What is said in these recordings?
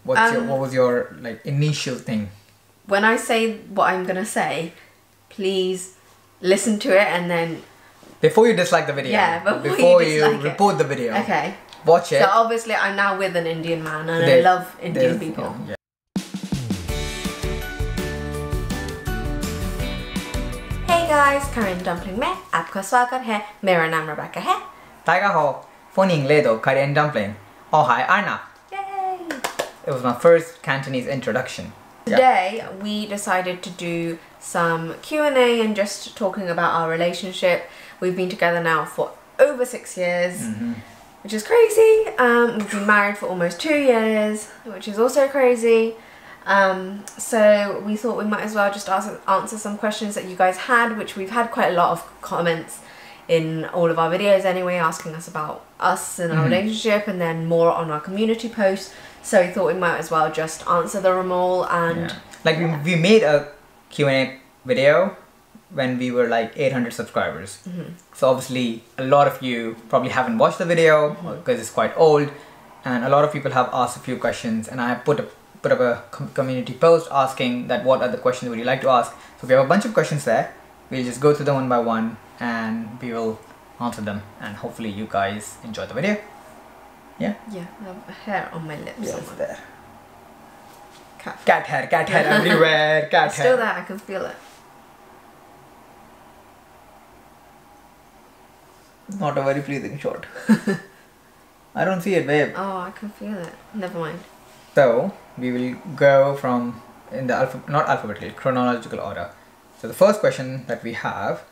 What was your like initial thing? When I say what I'm gonna say, please listen to it and then before you dislike the video. Yeah, before you report the video. Okay. Watch it. So obviously I'm now with an Indian man and I love Indian people. Yeah. Hey guys, Korean dumpling में आपका स्वागत है. मेरा नाम Rebecca है. 大家好,歡迎嚟到 Korean dumpling. Oh hi, Arna. Yay! It was my first Cantonese introduction. Today we decided to do some Q&A and just talking about our relationship. We've been together now for over 6 years, which is crazy. We've been married for almost 2 years, which is also crazy. So we thought we might as well just answer some questions that you guys had, which we've had quite a lot of comments in all of our videos anyway, asking us about us and our relationship, and then more on our community posts. So we thought we might as well just answer them all. And like we made a Q&A video when we were like 800 subscribers. So obviously a lot of you probably haven't watched the video because it's quite old, and a lot of people have asked a few questions, and I put up a community post asking that what other questions would you like to ask. So we have a bunch of questions there. We'll just go through them one by one and we will answer them, and hopefully you guys enjoy the video. Yeah? Yeah, I have hair on my lips. Yeah, it's there. Cat hair everywhere, cat it's hair. still there, I can feel it. Not a very pleasing shot. I don't see it, babe. Oh, I can feel it. Never mind. So we will go from in the not alphabetical, chronological order. So the first question that we have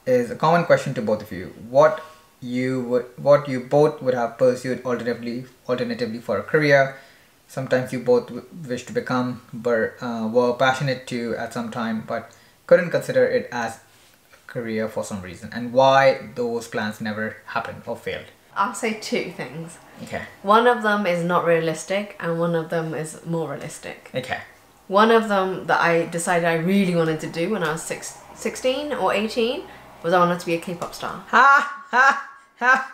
is a common question to both of you. What you both would have pursued alternatively for a career. Sometimes you both wish to become, but were passionate to at some time, but couldn't consider it as a career for some reason, and why those plans never happened or failed. I'll say 2 things. Okay. One of them is not realistic and one of them is more realistic. Okay. One of them that I decided I really wanted to do when I was 16 or 18 was I wanted to be a K-pop star. Ha ha ha!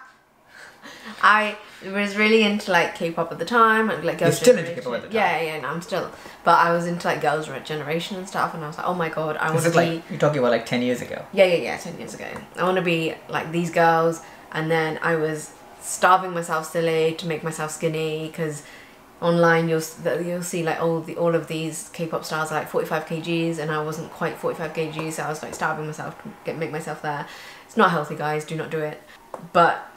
I was really into like K-pop at the time, and like Girls' You're still Generation. into K-pop at the time? Yeah, no, I'm still. But I was into like Girls' Generation and stuff, and I was like, oh my god, I want to be. Like, you're talking about like 10 years ago. Yeah, 10 years ago. I want to be like these girls, and then I was starving myself silly to make myself skinny, because online you'll see like all of these K-pop stars are like 45 kgs, and I wasn't quite 45 kgs, so I was like starving myself to make myself there. It's not healthy, guys, do not do it. But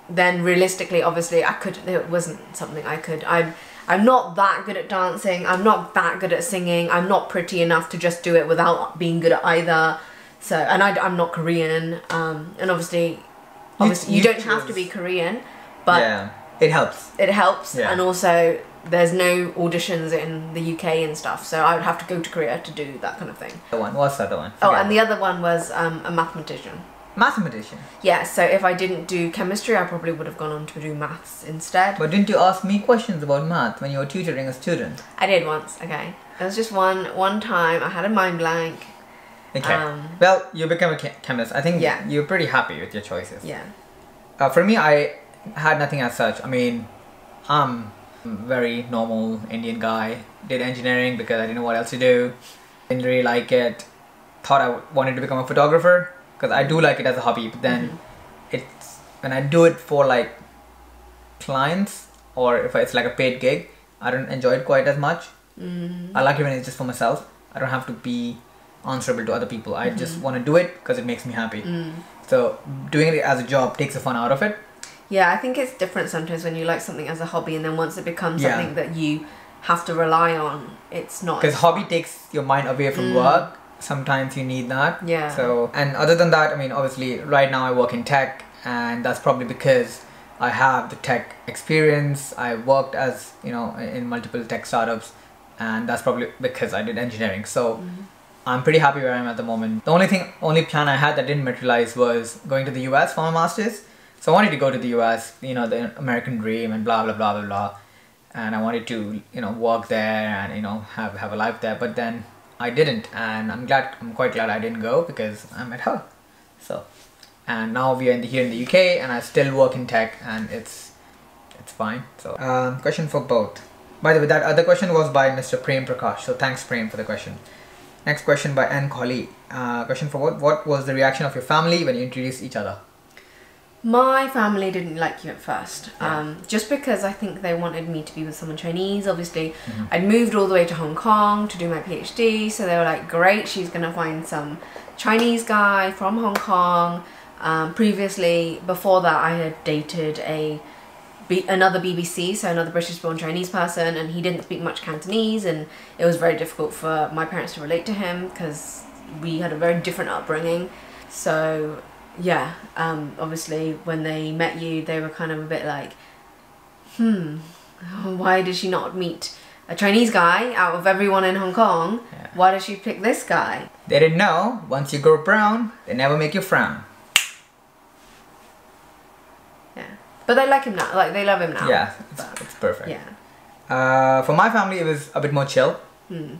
then realistically, obviously it wasn't something I could. I'm not that good at dancing, I'm not that good at singing, I'm not pretty enough to just do it without being good at either. So, and I'm not Korean, and obviously you don't have to be Korean, but yeah, it helps. It helps, yeah. And also there's no auditions in the UK and stuff, so I would have to go to Korea to do that kind of thing. What's the other one? Oh, and the other one was a mathematician. Mathematician? Yeah, so if I didn't do chemistry, I probably would have gone on to do maths instead. But didn't you ask me questions about math when you were tutoring a student? I did once, okay. It was just one time, I had a mind blank. Okay. Well, you became a chemist. I think you're pretty happy with your choices. Yeah. For me, I had nothing as such. I mean, I'm a very normal Indian guy. Did engineering because I didn't know what else to do. Didn't really like it. Thought I wanted to become a photographer because I do like it as a hobby. But then it's when I do it for like clients, or if it's like a paid gig, I don't enjoy it quite as much. I like it when it's just for myself. I don't have to be answerable to other people. I just want to do it because it makes me happy. So doing it as a job takes the fun out of it. Yeah, I think it's different sometimes when you like something as a hobby, and then once it becomes something that you have to rely on, it's not. Because hobby takes your mind away from work. Sometimes you need that. Yeah. So, and other than that, I mean, obviously right now I work in tech, and that's probably because I have the tech experience. I worked as, in multiple tech startups, and that's probably because I did engineering. So I'm pretty happy where I am at the moment. The only plan I had that didn't materialize was going to the US for my master's. So I wanted to go to the US, the American dream and blah, blah, blah, blah, blah. And I wanted to, work there and, have a life there. But then I didn't, and I'm quite glad I didn't go because I met her. So, and now we are here in the UK, and I still work in tech, and it's fine. So, question for both. By the way, that other question was by Mr. Prem Prakash. So thanks, Prem, for the question. Next question by N. Kohli. Question for what was the reaction of your family when you introduced each other? My family didn't like you at first, just because I think they wanted me to be with someone Chinese. Obviously, I'd moved all the way to Hong Kong to do my PhD, so they were like, great, she's going to find some Chinese guy from Hong Kong. Previously, before that, I had dated another BBC, so another British-born Chinese person, and he didn't speak much Cantonese, and it was very difficult for my parents to relate to him because we had a very different upbringing. So yeah, obviously when they met you, they were kind of a bit like, why did she not meet a Chinese guy out of everyone in Hong Kong? Yeah. Why did she pick this guy? They didn't know, once you grow brown, they never make you frown. Yeah, but they like him now, like they love him now. Yeah, it's perfect. Yeah. For my family, it was a bit more chill,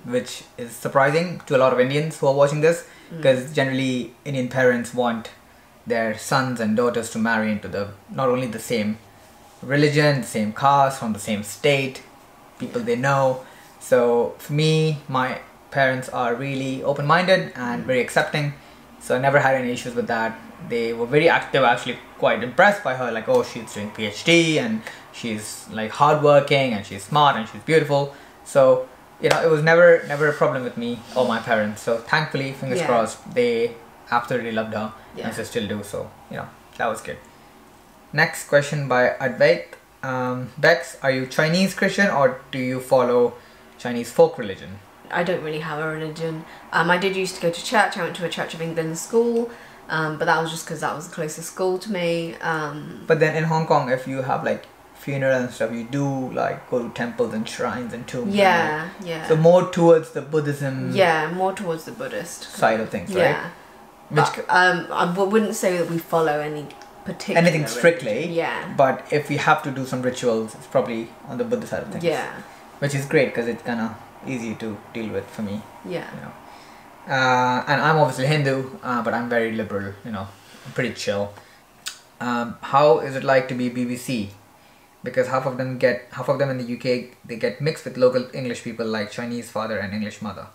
which is surprising to a lot of Indians who are watching this, because generally Indian parents want their sons and daughters to marry into not only the same religion, the same caste, from the same state, people they know. So for me, my parents are really open-minded and very accepting, so I never had any issues with that. They were very active, actually quite impressed by her, like, oh, she's doing PhD and she's like hardworking and she's smart and she's beautiful. So you know, it was never a problem with me or my parents. So thankfully, fingers crossed, they absolutely loved her, and they still do. So you know, that was good. Next question by Advait. Bex, are you Chinese Christian or do you follow Chinese folk religion? I don't really have a religion. I did used to go to church. I went to a Church of England school, but that was just because that was the closest school to me. But then in Hong Kong, if you have like funeral and stuff, you do like go to temples and shrines and tombs. Yeah, and, yeah. So more towards the Buddhism. Yeah, more towards the Buddhist side of things, right? Yeah. But, I wouldn't say that we follow any particular anything strictly. religion. Yeah. But if we have to do some rituals, it's probably on the Buddhist side of things. Yeah. Which is great because it's kind of easy to deal with for me. Yeah. You know. And I'm obviously Hindu, but I'm very liberal. You know, I'm pretty chill. How is it like to be BBC? Because half of them in the UK, they get mixed with local English people like Chinese father and English mother.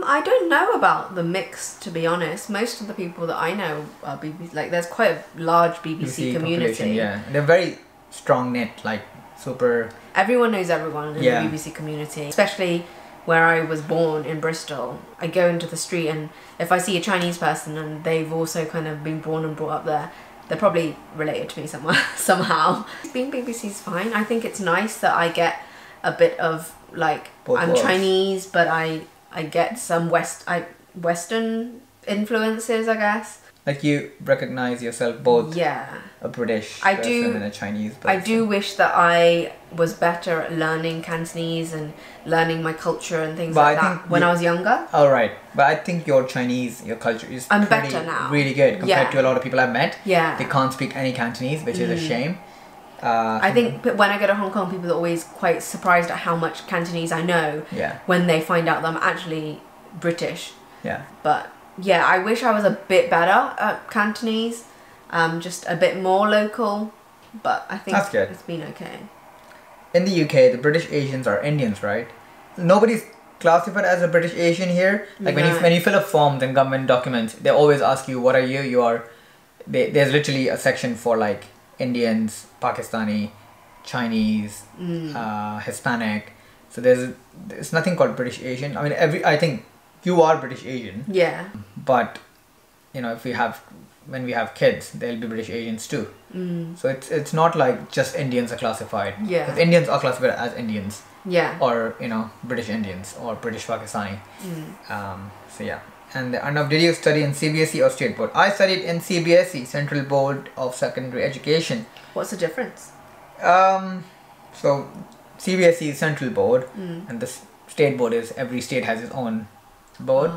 I don't know about the mix, to be honest. Most of the people that I know are BBC. Like, there's quite a large BBC community. Yeah, they're very strong knit, like super. Everyone knows everyone in the BBC community, especially where I was born in Bristol. I go into the street and if I see a Chinese person and they've also kind of been born and brought up there, they're probably related to me somehow. Being BBC is fine. I think it's nice that I get a bit of like, I'm Chinese, but I get some Western influences, I guess. Like you recognize yourself both a British person and a Chinese person. I do wish that I was better at learning Cantonese and learning my culture and things like that when I was younger. Oh, right. But I think your culture is better now. Really good compared to a lot of people I've met. Yeah. They can't speak any Cantonese, which is a shame. I think when I go to Hong Kong, people are always quite surprised at how much Cantonese I know when they find out that I'm actually British. Yeah. But yeah, I wish I was a bit better at Cantonese, just a bit more local, but I think it's been okay. In the UK, the British Asians are Indians, right? Nobody's classified as a British Asian here. Like when you fill up forms and government documents, they always ask you, what are you? There's literally a section for like Indians, Pakistani, Chinese, Hispanic. So there's nothing called British Asian. I mean, I think you are British Asian. Yeah. But you know, when we have kids, they'll be British Asians too. So it's not like just Indians are classified. Yeah. If Indians are classified as Indians. Yeah. Or you know, British Indians or British Pakistani. So yeah. And did you study in CBSE or State Board? I studied in CBSE, Central Board of Secondary Education. What's the difference? So CBSE is Central Board, and the State Board is every state has its own board.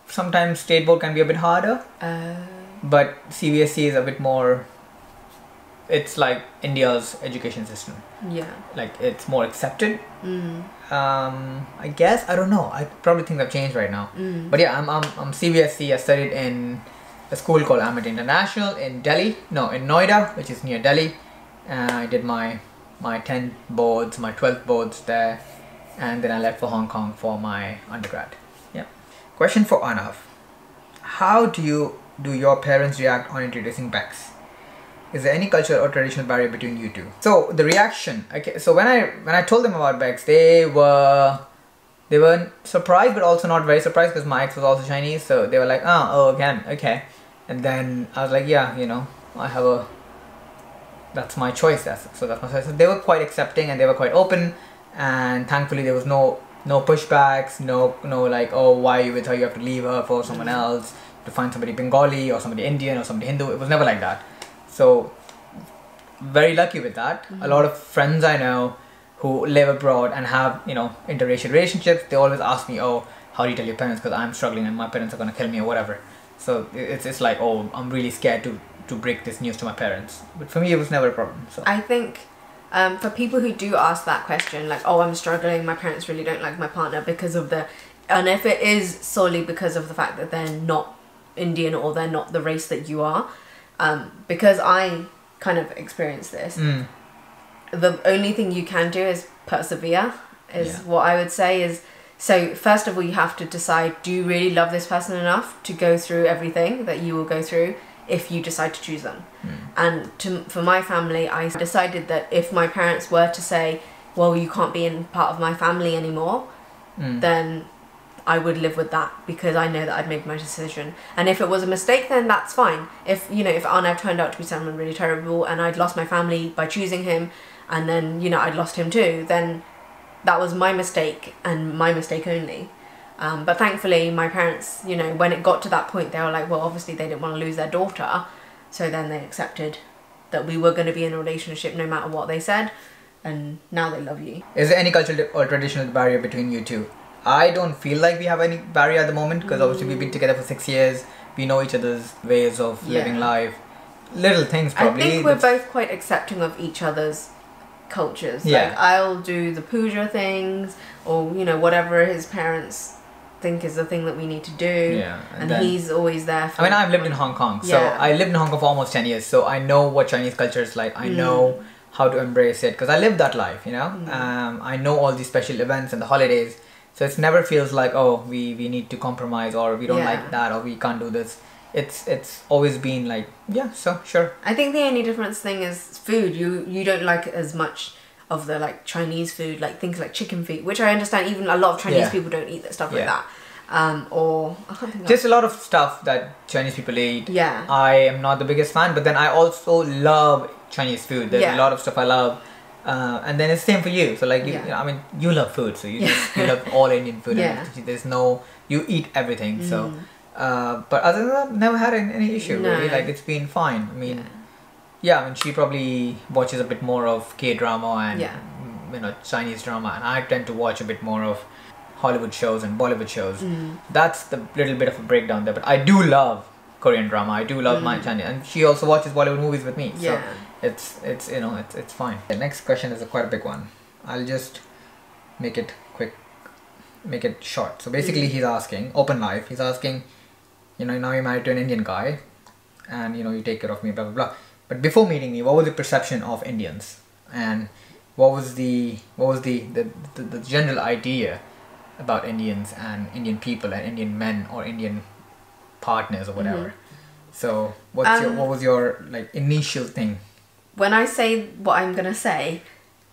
Sometimes State Board can be a bit harder, but CBSE is a bit more. It's like India's education system. Yeah. Like it's more accepted. I guess I don't know. I probably think they've changed right now. But yeah, I'm CBSE. I studied in a school called Amity International in Delhi. No, in Noida, which is near Delhi. I did my my 10th boards, my 12th boards there, and then I left for Hong Kong for my undergrad. Yeah. Question for Anav. How do your parents react on introducing Bex? Is there any cultural or traditional barrier between you two? So the reaction, okay, so when I told them about Bex, they were surprised but also not very surprised because my ex was also Chinese, so they were like, oh again, okay. And then I was like, yeah, you know, that's my choice, that's my choice. So they were quite accepting and they were quite open, and thankfully there was no pushbacks, no like, oh, why are you with her, you have to leave her for someone else, to find somebody Bengali or somebody Indian or somebody Hindu. It was never like that. So very lucky with that. A lot of friends I know who live abroad and have, you know, interracial relationships, they always ask me, oh, how do you tell your parents, because I'm struggling and my parents are going to kill me or whatever. So it's like, oh, I'm really scared to break this news to my parents. But for me, it was never a problem. So I think for people who do ask that question, like, oh, I'm struggling, my parents really don't like my partner because of and if it is solely because of the fact that they're not Indian or they're not the race that you are, because I kind of experienced this, the only thing you can do is persevere, what I would say is. So first of all, you have to decide, do you really love this person enough to go through everything that you will go through if you decide to choose them? And for my family, I decided that if my parents were to say, well, you can't be in part of my family anymore, then I would live with that, because I know that I'd made my decision. And if it was a mistake, then that's fine. If, you know, if Arnav turned out to be someone really terrible and I'd lost my family by choosing him, and then, you know, I'd lost him too, then that was my mistake and my mistake only. But thankfully, my parents, you know, when it got to that point, they were like, well, obviously they didn't want to lose their daughter. So then they accepted that we were going to be in a relationship no matter what they said. And now they love you. Is there any cultural or traditional barrier between you two? I don't feel like we have any barrier at the moment, because obviously we've been together for 6 years. We know each other's ways of living life. Little things probably. I think we're both quite accepting of each other's cultures. Like, I'll do the puja things, or, you know, whatever his parents think is the thing that we need to do. And then, he's always there for, I mean, I've lived in Hong Kong. So I lived in Hong Kong for almost 10 years. So I know what Chinese culture is like. I know how to embrace it, because I lived that life, you know. I know all these special events and the holidays. So it never feels like, oh, we need to compromise, or we don't like that, or we can't do this. It's always been like, yeah, so sure. I think the only difference thing is food. You don't like as much of the like Chinese food, like things like chicken feet, which I understand even a lot of Chinese people don't eat that stuff like that. Or I can't think just a lot of stuff that Chinese people eat. I am not the biggest fan, but then I also love Chinese food. There's a lot of stuff I love. And then it's the same for you. So like, you know, I mean, you love food, so you love all Indian food. And there's you eat everything. So, but other than that, never had any issue really. Like, it's been fine. I mean, I mean, she probably watches a bit more of K-drama and you know, Chinese drama, and I tend to watch a bit more of Hollywood shows and Bollywood shows. That's the little bit of a breakdown there. But I do love Korean drama. I do love my Chinese, and she also watches Bollywood movies with me. So it's you know, it's fine. The next question is quite a big one. I'll just make it quick, make it short. So basically, he's asking, open life. He's asking, you know, now you're married to an Indian guy, and you know, you take care of me, blah blah blah. But before meeting me, what was your perception of Indians, and what was the general idea about Indians and Indian people and Indian men or Indian partners or whatever? So what was your like initial thing? When I say what I'm gonna say,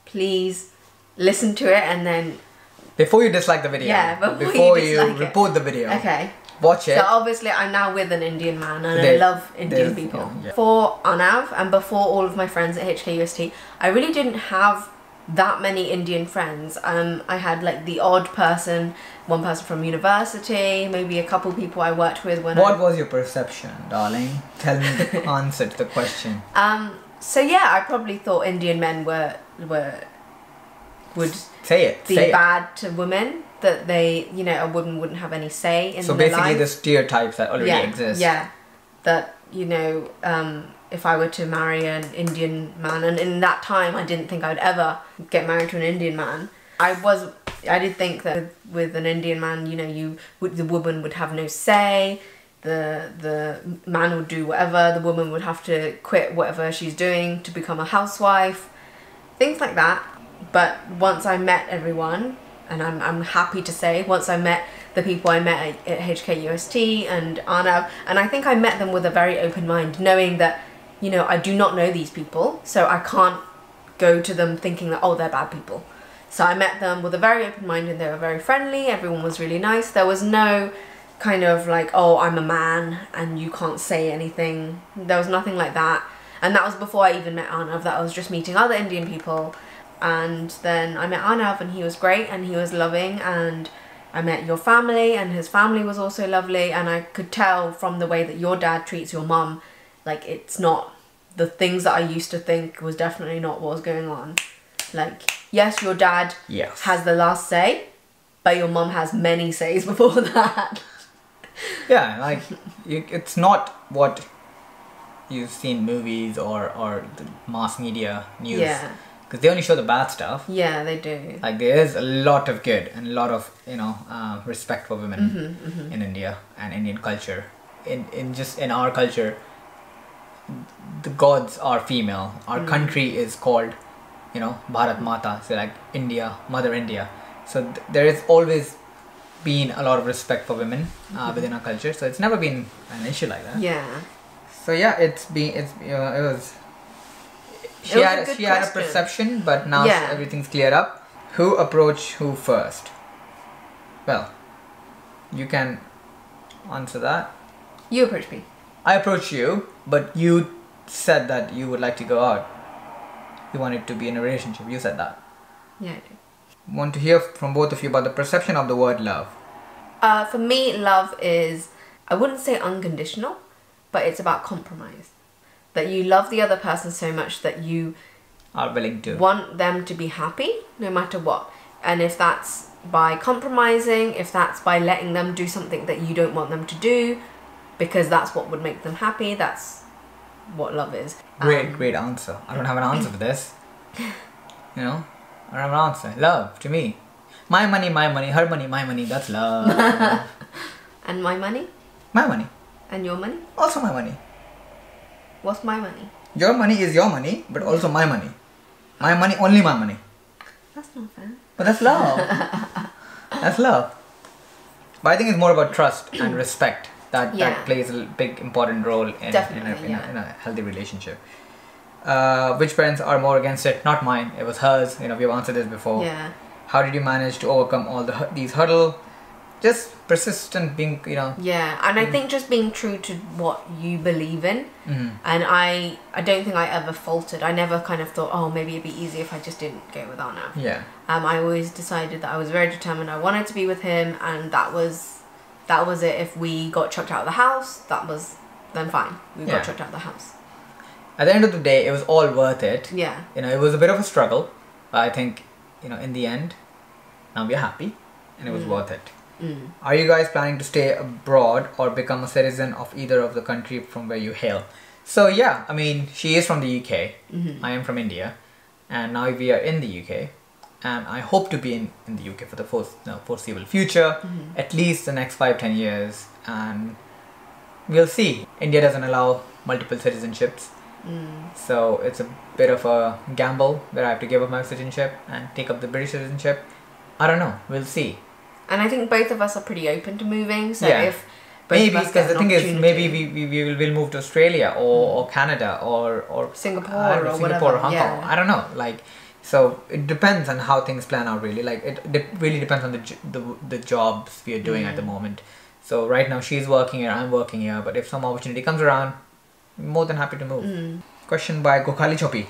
please listen to it, and then before you dislike the video, before you report the video, watch it. So obviously I'm now with an Indian man, and I love Indian people. For Arnav and before all of my friends at HKUST, I really didn't have that many Indian friends. I had like the odd person, one person from university, maybe a couple people I worked with when What was your perception, darling? Tell me the answer to the question. So yeah, I probably thought Indian men would be bad to women, that they, you know, a woman wouldn't have any say in their life. So basically the stereotypes that already exist. That, you know, if I were to marry an Indian man, and in that time I didn't think I'd ever get married to an Indian man. I did think that with an Indian man, you know, the woman would have no say. The man would do whatever. The woman would have to quit whatever she's doing to become a housewife. things like that. But once I met everyone, and I'm happy to say, once I met the people I met at HKUST and Arnav, and I think I met them with a very open mind, knowing that, you know, I do not know these people, so I can't go to them thinking that, oh, they're bad people. So I met them with a very open mind, and they were very friendly. Everyone was really nice. There was no kind of like, oh, I'm a man and you can't say anything. There was nothing like that. And that was before I even met Arnav. That I was just meeting other Indian people. And then I met Arnav, and he was great and he was loving, and I met your family, and his family was also lovely, and I could tell from the way that your dad treats your mum, like, it's not the things that I used to think was definitely not what was going on. Like, yes, your dad has the last say, but your mum has many says before that. Yeah, like, it's not what you've seen in movies or the mass media news. Yeah. Because they only show the bad stuff. Yeah, they do. Like, there is a lot of good and a lot of, you know, respect for women in India and Indian culture. In our culture, the gods are female. Our country is called, you know, Bharat Mata. So like India, Mother India. So there has always been a lot of respect for women within our culture. So it's never been an issue like that. Yeah. So yeah, she had a perception, but now everything's cleared up. Who approached who first? Well, you can answer that. You approached me. I approached you, but you said that you would like to go out. You wanted to be in a relationship. You said that. Yeah, I did. Want to hear from both of you about the perception of the word love. For me, love is, I wouldn't say unconditional, but it's about compromise. That you love the other person so much that you are willing to want them to be happy no matter what. And if that's by compromising, if that's by letting them do something that you don't want them to do, because that's what would make them happy, that's what love is. Great answer. I don't have an answer for this. You know, I don't have an answer. Love, to me. My money, her money, my money, that's love. And my money? My money. And your money? Also my money. What's my money? Your money is your money, but also my money. My money, only my money. That's not fair. But that's love. That's love. But I think it's more about trust and respect that plays a big important role in a healthy relationship. Which parents are more against it? Not mine. It was hers. You know, we've answered this before. Yeah. How did you manage to overcome all these hurdles? Just persistent, being, you know. Yeah, and I think just being true to what you believe in. And I don't think I ever faltered. I never kind of thought, oh, maybe it'd be easy if I just didn't go with Arnav. Yeah. I always decided that I was very determined. I wanted to be with him, and that was it. If we got chucked out of the house, then fine. We got chucked out of the house. At the end of the day, it was all worth it. Yeah. You know, it was a bit of a struggle, but I think, you know, in the end, now we're happy, and it was worth it. Are you guys planning to stay abroad or become a citizen of either of the country from where you hail? So yeah, I mean, she is from the UK. I am from India, and now we are in the UK, and I hope to be in the UK for the foreseeable future, at least the next 5-10 years, and we'll see. India doesn't allow multiple citizenships, so it's a bit of a gamble where I have to give up my citizenship and take up the British citizenship. I don't know, we'll see. And I think both of us are pretty open to moving. So if maybe, because the thing is, maybe we'll move to Australia or Canada or Singapore or Singapore or Hong Kong. I don't know. Like, so it depends on how things plan out. Really, like it really depends on the jobs we are doing at the moment. So right now she's working here, I'm working here. But if some opportunity comes around, I'm more than happy to move. Question by Gokhali Chopi.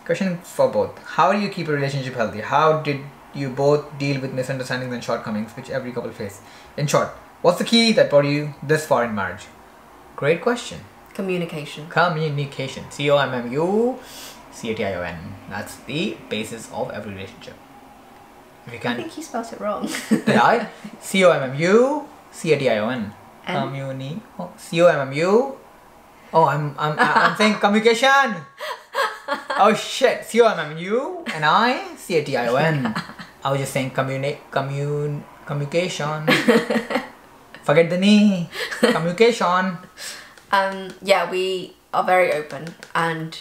Question for both: how do you keep a relationship healthy? How did you both deal with misunderstandings and shortcomings which every couple face? In short, what's the key that brought you this far in marriage? Great question. Communication. Communication. COMMUCATION. That's the basis of every relationship. If you can. I think you spelled it wrong. Did I? COMMUCATION. COMMU. Oh, I'm saying communication. Oh shit, COMMU and CATION. I was just saying communication. Forget the knee. Communication. Yeah, we are very open, and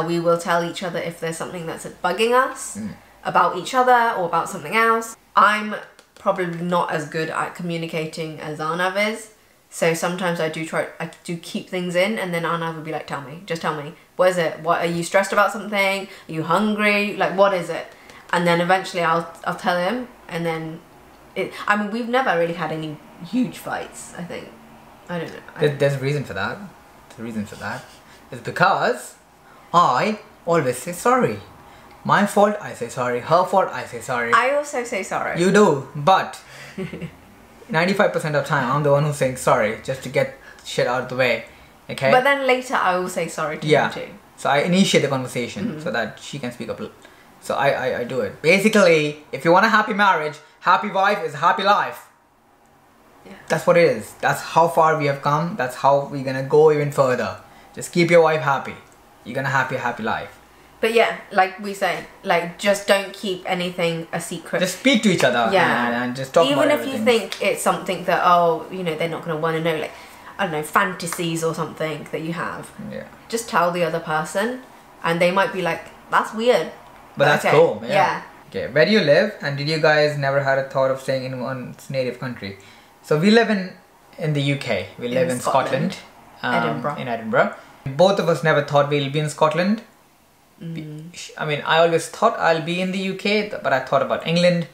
We will tell each other if there's something that's bugging us about each other or about something else. I'm probably not as good at communicating as Arnav is. So sometimes I do keep things in, and then Arnav will be like, tell me, just tell me. What is it? What, are you stressed about something? Are you hungry? Like, what is it? And then eventually I'll tell him, and then I mean, we've never really had any huge fights, I think. I don't know. There's a reason for that. The reason for that is because I always say sorry. My fault, I say sorry. Her fault, I say sorry. I also say sorry. You do, but 95% of the time, I'm the one who's saying sorry just to get shit out of the way. Okay? But then later I will say sorry to him too. So I initiate the conversation so that she can speak up. So I do it. Basically, if you want a happy marriage, happy wife is a happy life. Yeah. That's what it is. That's how far we have come. That's how we're gonna go even further. Just keep your wife happy. You're gonna have a happy life. But yeah, like we say, like, just don't keep anything a secret. Just speak to each other and just talk about everything. Even if you think it's something that, oh, you know, they're not going to want to know, like, I don't know, fantasies or something that you have. Yeah. Just tell the other person, and they might be like, that's weird. But that's okay. cool. Yeah. Okay, where do you live, and did you guys never had a thought of staying in one's native country? So we live in the UK. We live in Scotland. Edinburgh. In Edinburgh. Both of us never thought we'll be in Scotland. I mean, I always thought I'll be in the UK, but I thought about England,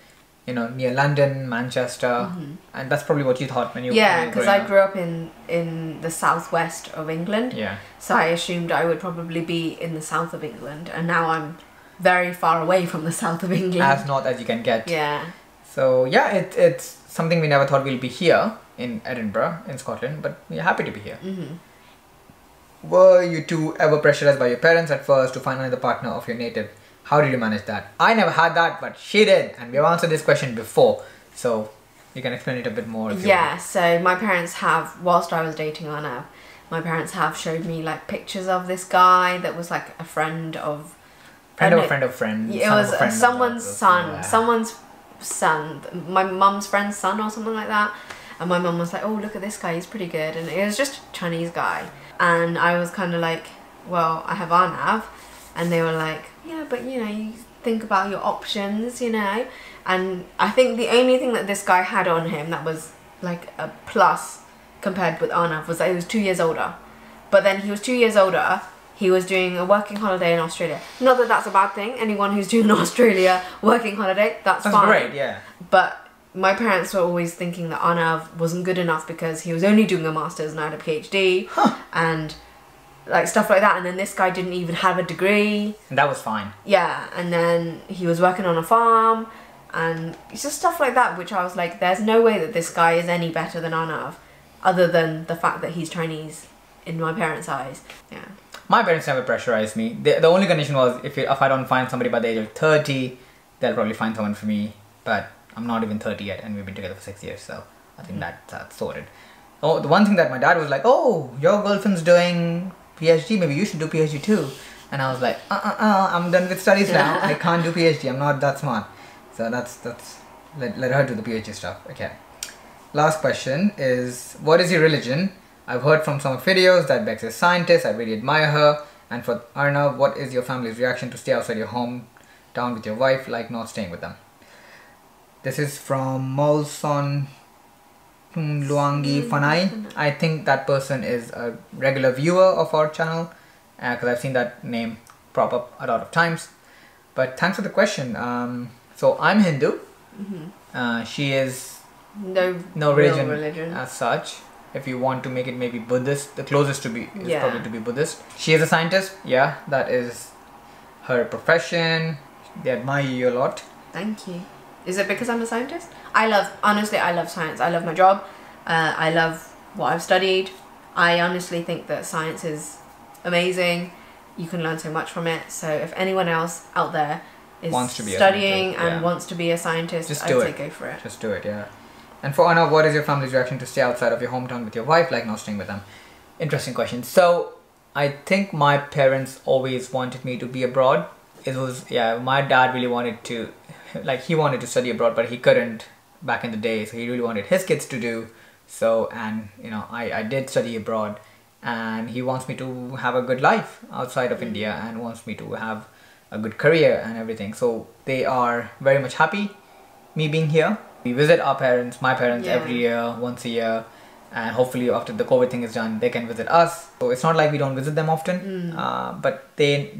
you know, near London, Manchester, and that's probably what you thought when you were Yeah, because I grew up in the southwest of England. Yeah. So I assumed I would probably be in the south of England, and now I'm very far away from the south of England. As north as you can get. Yeah. So yeah, it's something we never thought we'll be here in Edinburgh, in Scotland, but we're happy to be here. Were you two ever pressurized by your parents at first to find another partner of your native? How did you manage that? I never had that, but she did, and we have answered this question before, so you can explain it a bit more. If you want. So my parents have, whilst I was dating Arnav, my parents have showed me like pictures of this guy that was like a friend of... Friend of a friend of friend. It was someone's son, someone's son, my mum's friend's son or something like that. And my mum was like, oh, look at this guy, he's pretty good. And it was just a Chinese guy. And I was kind of like, well, I have Arnav. And they were like, yeah, but you know, you think about your options, you know. And I think the only thing that this guy had on him that was like a plus compared with Arnav was that he was 2 years older. But then he was 2 years older, he was doing a working holiday in Australia. Not that that's a bad thing. Anyone who's doing an Australia working holiday, that's fine. That's great, yeah. But my parents were always thinking that Arnav wasn't good enough because he was only doing a master's and I had a PhD and like stuff like that. And then this guy didn't even have a degree. And that was fine. Yeah, and then he was working on a farm and it's just stuff like that, which I was like, there's no way that this guy is any better than Arnav, other than the fact that he's Chinese in my parents' eyes. Yeah. My parents never pressurized me. The only condition was if I don't find somebody by the age of 30, they'll probably find someone for me. But I'm not even 30 yet, and we've been together for 6 years, so I think that's sorted. Oh, the one thing that my dad was like, oh, your girlfriend's doing PhD, maybe you should do PhD too. And I was like, I'm done with studies now. I can't do PhD. I'm not that smart. So let her do the PhD stuff. Okay. Last question is, what is your religion? I've heard from some videos that Bex is a scientist. I really admire her. And for Arnav, what is your family's reaction to stay outside your hometown with your wife, like not staying with them? This is from Molson Luangi Fanai. I think that person is a regular viewer of our channel because I've seen that name prop up a lot of times. But thanks for the question. So I'm Hindu. She is no religion as such. If you want to make it maybe Buddhist, the closest to be is probably to be Buddhist. She is a scientist. Yeah, that is her profession. They admire you a lot. Thank you. Is it because I'm a scientist? Honestly, I love science. I love my job. I love what I've studied. I honestly think that science is amazing. You can learn so much from it. So if anyone else out there is studying and wants to be a scientist, I'd say go for it. Just do it, yeah. And for Anna, what is your family's reaction to stay outside of your hometown with your wife, like not staying with them? Interesting question. So I think my parents always wanted me to be abroad. It was, my dad really wanted to, he wanted to study abroad, but he couldn't back in the day. So he really wanted his kids to do so. And, you know, I did study abroad and he wants me to have a good life outside of India and wants me to have a good career and everything. So they are very much happy me being here. We visit our parents, my parents, every year, once a year, and hopefully after the COVID thing is done, they can visit us. So it's not like we don't visit them often, but they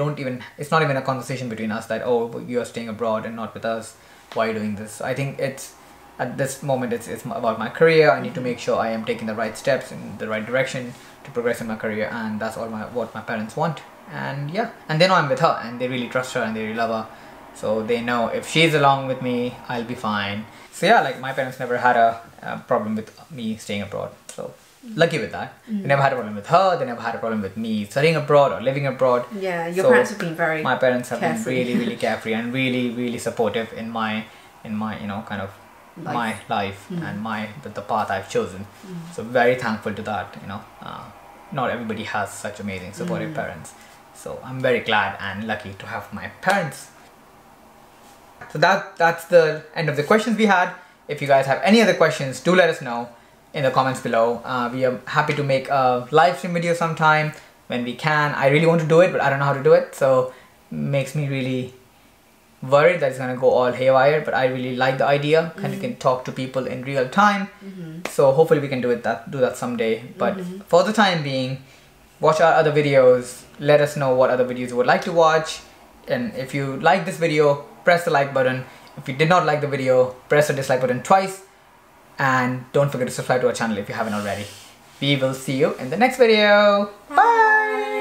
don't even, it's not even a conversation between us that, oh, you're staying abroad and not with us, why are you doing this? I think it's, at this moment, it's about my career. I need to make sure I am taking the right steps in the right direction to progress in my career, and that's all what my parents want. And yeah, and they know I'm with her, and they really trust her and they really love her. So they know if she's along with me, I'll be fine. So yeah, like my parents never had a problem with me staying abroad. So lucky with that. They never had a problem with her. They never had a problem with me studying abroad or living abroad. Yeah, your parents have been very My parents have carefree. been really carefree and really supportive in my you know, kind of my life and the path I've chosen. So very thankful to that, you know. Not everybody has such amazing supportive parents. So I'm very glad and lucky to have my parents. So that's the end of the questions we had. If you guys have any other questions, do let us know in the comments below. We are happy to make a live stream video sometime when we can. I really want to do it, but I don't know how to do it, so makes me really worried that it's gonna go all haywire. But I really like the idea, and you can talk to people in real time. So hopefully we can do that someday. But for the time being, watch our other videos. Let us know what other videos you would like to watch, and if you like this video, press the like button. If you did not like the video, press the dislike button twice, and don't forget to subscribe to our channel if you haven't already. We will see you in the next video. Bye!